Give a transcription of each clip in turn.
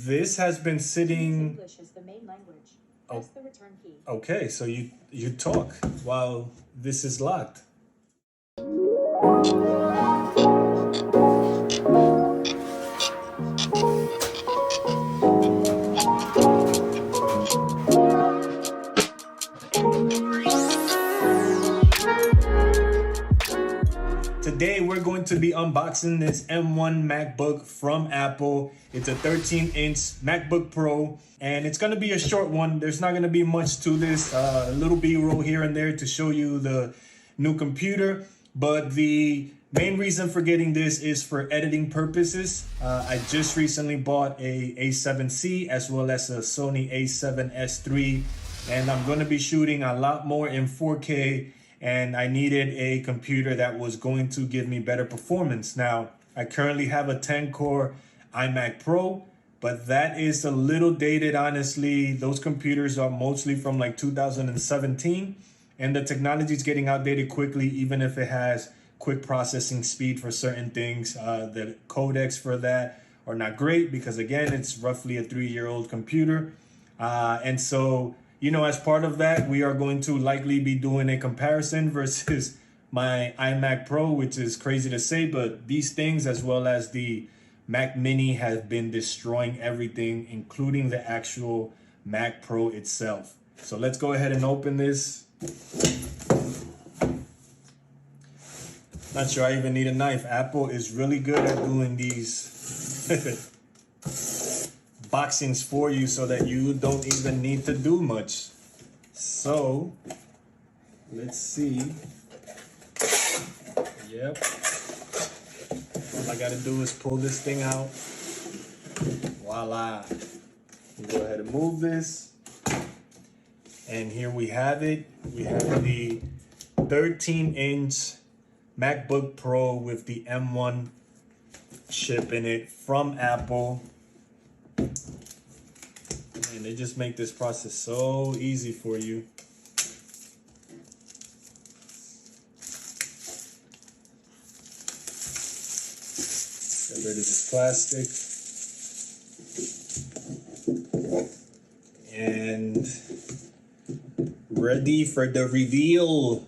this has been sitting. English is the main language. Oh. Press the return key. Okay, so you talk while this is locked. Today we're going to be unboxing this M1 MacBook from Apple. It's a 13-inch MacBook Pro, and it's going to be a short one. There's not going to be much to this. A little B-roll here and there to show you the new computer, but the main reason for getting this is for editing purposes. I just recently bought a A7C as well as a Sony A7S III, and I'm going to be shooting a lot more in 4K. And I needed a computer that was going to give me better performance. Now, I currently have a 10-core iMac Pro, but that is a little dated, honestly. Those computers are mostly from like 2017, and the technology is getting outdated quickly, even if it has quick processing speed for certain things. The codecs for that are not great because, again, it's roughly a 3-year-old computer. And so, you know, as part of that, we are going to likely be doing a comparison versus my iMac Pro, which is crazy to say, but these things, as well as the Mac Mini, have been destroying everything, including the actual Mac Pro itself. So let's go ahead and open this. Not sure I even need a knife. Apple is really good at doing these boxings for you so that you don't even need to do much. So let's see. Yep. All I gotta do is pull this thing out. Voila. Go ahead and move this. And here we have it. We have the 13-inch MacBook Pro with the M1 chip in it from Apple. And they just make this process so easy for you. Get rid of this plastic. And ready for the reveal.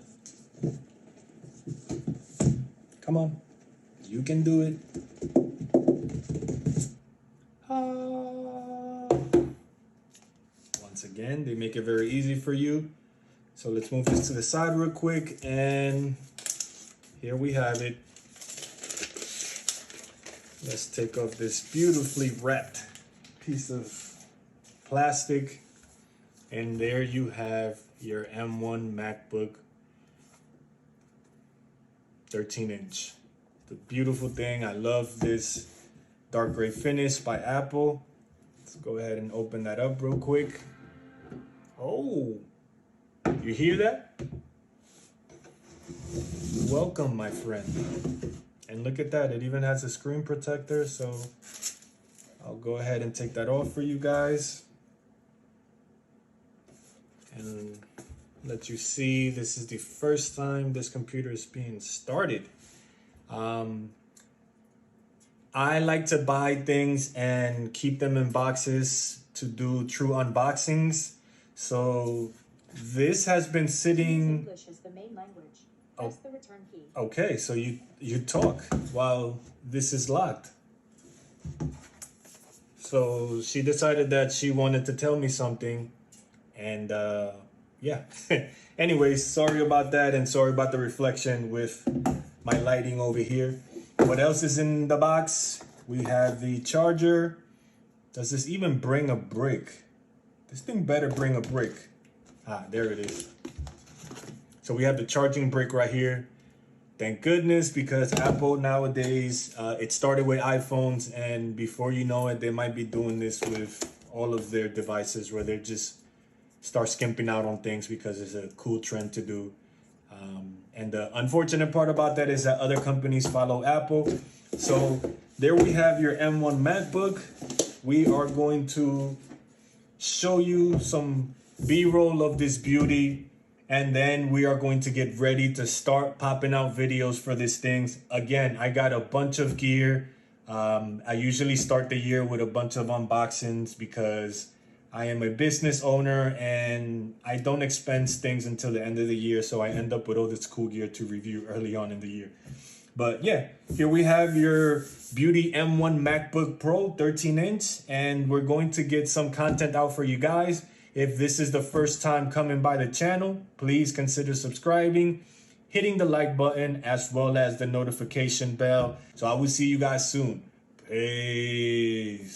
Come on, you can do it. Again, they make it very easy for you. So let's move this to the side real quick, and here we have it. Let's take off this beautifully wrapped piece of plastic, and there you have your M1 MacBook 13-inch. The beautiful thing. I love this dark gray finish by Apple. Let's go ahead and open that up real quick. Oh, you hear that? Welcome, my friend. And look at that, it even has a screen protector, so I'll go ahead and take that off for you guys. And let you see, this is the first time this computer is being started. I like to buy things and keep them in boxes to do true unboxings. So this has been sitting. English is the main language. Press the return key. Okay, so you talk while this is locked. So she decided that she wanted to tell me something, and yeah. Anyways, sorry about that, and sorry about the reflection with my lighting over here. What else is in the box? We have the charger. Does this even bring a brick? This thing better bring a brick. Ah, there it is. So we have the charging brick right here. Thank goodness, because Apple nowadays, it started with iPhones, and before you know it, they might be doing this with all of their devices, where they just start skimping out on things because it's a cool trend to do. And the unfortunate part about that is that other companies follow Apple. So there we have your M1 MacBook. We are going to show you some B-roll of this beauty, and then we are going to get ready to start popping out videos for these things. Again, I got a bunch of gear. I usually start the year with a bunch of unboxings because I am a business owner and I don't expense things until the end of the year. So I end up with all this cool gear to review early on in the year. But yeah, here we have your beauty M1 MacBook Pro 13-inch, and we're going to get some content out for you guys. If this is the first time coming by the channel, please consider subscribing, hitting the like button, as well as the notification bell. So I will see you guys soon. Peace.